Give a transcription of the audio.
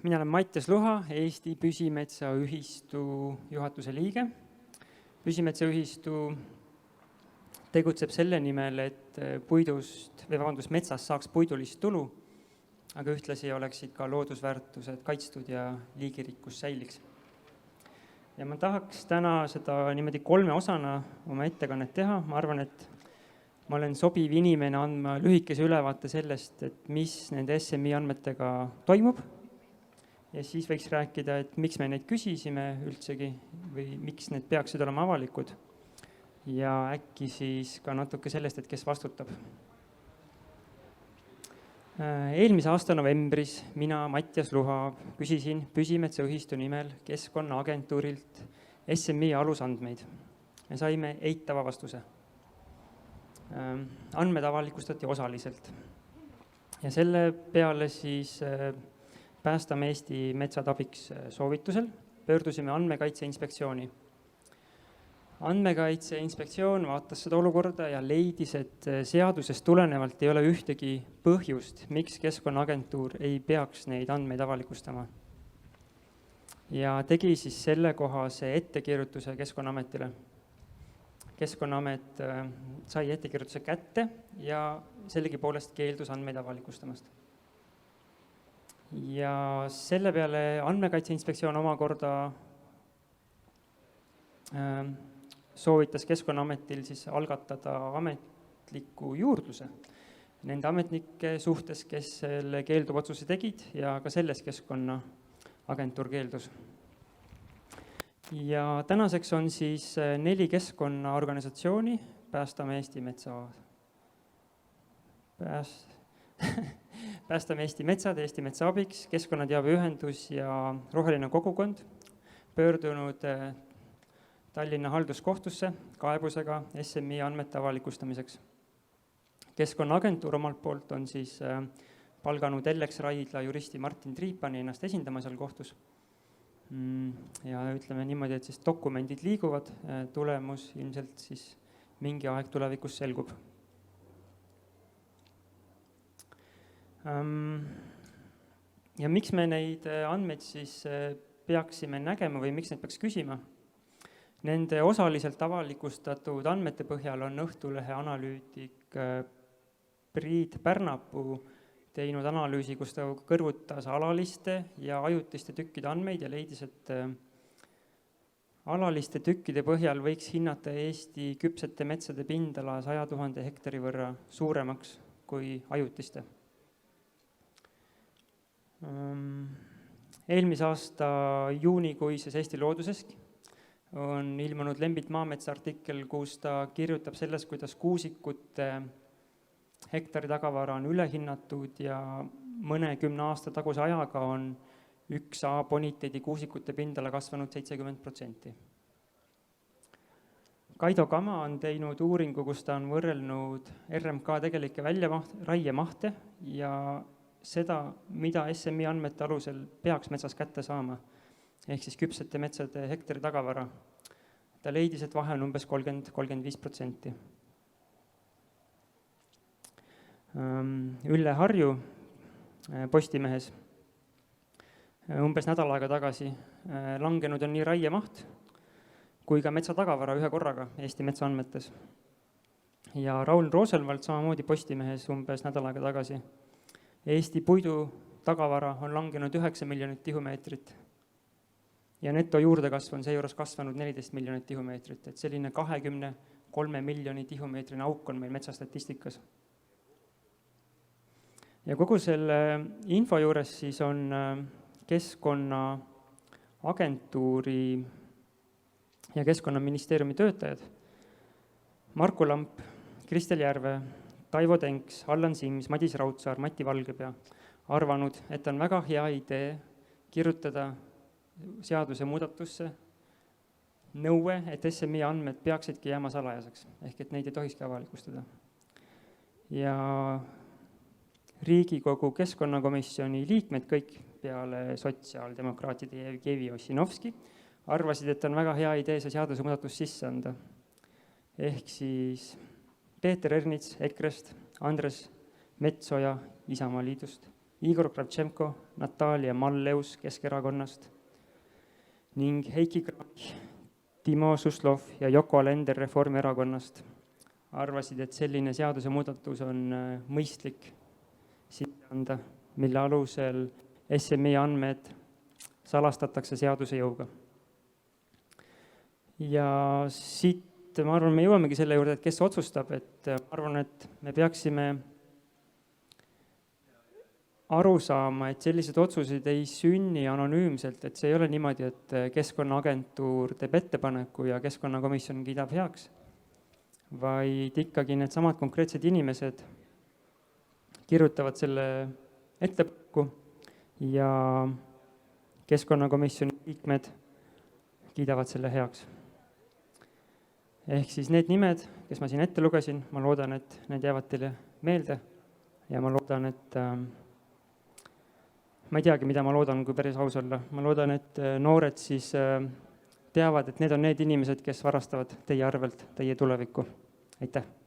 Mina olen Mattias Luha, Eesti Püsimetsaühistu juhatuse liige. Püsimetsaühistu tegutseb selle nimel, et metsast saaks puidulist tulu, aga ühtlasi oleksid ka loodusväärtused kaitstud ja liigirikkus säiliks. Ja ma tahaks täna seda niimoodi 3 osana oma ettekannet teha. Ma arvan, et ma olen sobiv inimene andma lühikese ülevaate sellest, et mis nende SMI andmetega toimub. Ja siis võiks rääkida, et miks me neid küsisime üldsegi või miks need peaksid olema avalikud. Ja äkki siis ka natuke sellest, et kes vastutab. Eelmise aasta novembris mina, Mattias Luha, küsisin Püsimetsaühistu nimel Keskkonnaagentuurilt SMI alusandmeid. Me saime eitava vastuse. Andmed avalikustati osaliselt. Ja selle peale siis Päästame Eesti metsad abiks soovitusel pöördusime Andmekaitse Inspektsiooni. Andmekaitse Inspektsioon vaatas seda olukorda ja leidis, et seadusest tulenevalt ei ole ühtegi põhjust, miks Keskkonnaagentuur ei peaks neid andmeid avalikustama. Ja tegi siis sellekohase ettekirjutuse Keskkonnaametile. Keskkonnaamet sai ettekirjutuse kätte ja sellegipoolest keeldus andmeid avalikustamast. Ja selle peale Andmekaitse Inspektsioon omakorda soovitas Keskkonnaametil siis algatada ametliku juurdluse nende ametnike suhtes, kes selle keelduva otsuse tegid ja ka selles Keskkonnaagentuur keeldus. Ja tänaseks on siis 4 keskkonnaorganisatsiooni, Päästame Eesti Päästame Eesti metsad, Eesti metsa abiks, Keskkonnateabeühendus ja Roheline kogukond pöördunud Tallinna halduskohtusse kaebusega SMI andmete avalikustamiseks. Keskkonnaagentuur omalt poolt on siis palganud Ellex Raidla juristi Martin Triipani ennast esindama seal kohtus. Ja ütleme niimoodi, et siis dokumendid liiguvad, tulemus ilmselt siis mingi aeg tulevikus selgub. Ja miks me neid andmeid siis peaksime nägema või miks neid peaks küsima? Nende osaliselt avalikustatud andmete põhjal on Õhtulehe analüütik Priit Pärnapuu teinud analüüsi, kus ta kõrvutas alaliste ja ajutiste tükkide andmeid ja leidis, et alaliste tükkide põhjal võiks hinnata Eesti küpsete metsade pindala 100 000 hektari võrra suuremaks kui ajutiste. Eelmise aasta juunikuises Eesti looduses on ilmunud Lembit Maametsa artikkel, kus ta kirjutab sellest, kuidas kuusikute hektari tagavara on ülehinnatud ja mõne 10 aasta taguse ajaga on 1A boniteedi kuusikute pindala kasvanud 70%. Kaido Kama on teinud uuringu, kus ta on võrrelnud RMK tegelikke raiemahte ja seda, mida SMI andmete alusel peaks metsas kätte saama, ehk siis küpsete metsade hektari tagavara. Ta leidis, et vahe on umbes 30-35%. Ülle Harju Postimehes umbes nädal aega tagasi langenud on nii raiemaht kui ka metsa tagavara ühe korraga Eesti metsaandmetes. Ja Raul Rosenvald samamoodi Postimehes umbes nädal aega tagasi. Eesti puidu tagavara on langenud 9 miljonit tihumeetrit ja neto juurdekasv on seejuures kasvanud 14 miljonit tihumeetrit, et selline 23 miljoni tihumeetrine auk on meil metsastatistikas. Ja kogu selle info juures siis on Keskkonnaagentuuri ja Keskkonnaministeeriumi töötajad Marku Lamp, Kristel Järve, Taivo Tenks, Allan Sims, Madis Raudsaar, Mati Valgepea arvanud, et on väga hea idee kirjutada seaduse muudatusse nõue, et SMI andmed peaksidki jääma salajaseks, ehk et neid ei tohikski avalikustada. Ja Riigikogu Keskkonnakomisjoni liikmed kõik peale sotsiaaldemokraatide Jevgeni Ossinovski arvasid, et on väga hea idee see seaduse muudatus sisse anda. Ehk siis Peeter Ernits EKRE-st, Andres Metsoja Isamaa Liidust Igor Kravtšenko, Natalja Malleus Keskerakonnast ning Heiki Kranich, Timo Suslov ja Yoko Alender Reformierakonnast arvasid, et selline seadusemuudatus on mõistlik sisse anda, mille alusel SMI andmed salastatakse seaduse jõuga. Ja siit, ma arvan, me jõuamegi selle juurde, et kes otsustab, et ma arvan, et me peaksime aru saama, et sellised otsused ei sünni anonüümselt, et see ei ole niimoodi, et Keskkonnaagentuur teeb ettepaneku ja Keskkonnakomisjon kiidab heaks, vaid ikkagi needsamad konkreetsed inimesed kirjutavad selle ettepaneku ja Keskkonnakomisjoni liikmed kiidavad selle heaks. Ehk siis need nimed, kes ma siin ette lugesin, ma loodan, et need jäävad teile meelde ja ma loodan, et ma ei teagi, mida ma loodan, kui päris aus olla. Ma loodan, et noored siis teavad, et need on need inimesed, kes varastavad teie arvelt teie tulevikku. Aitäh!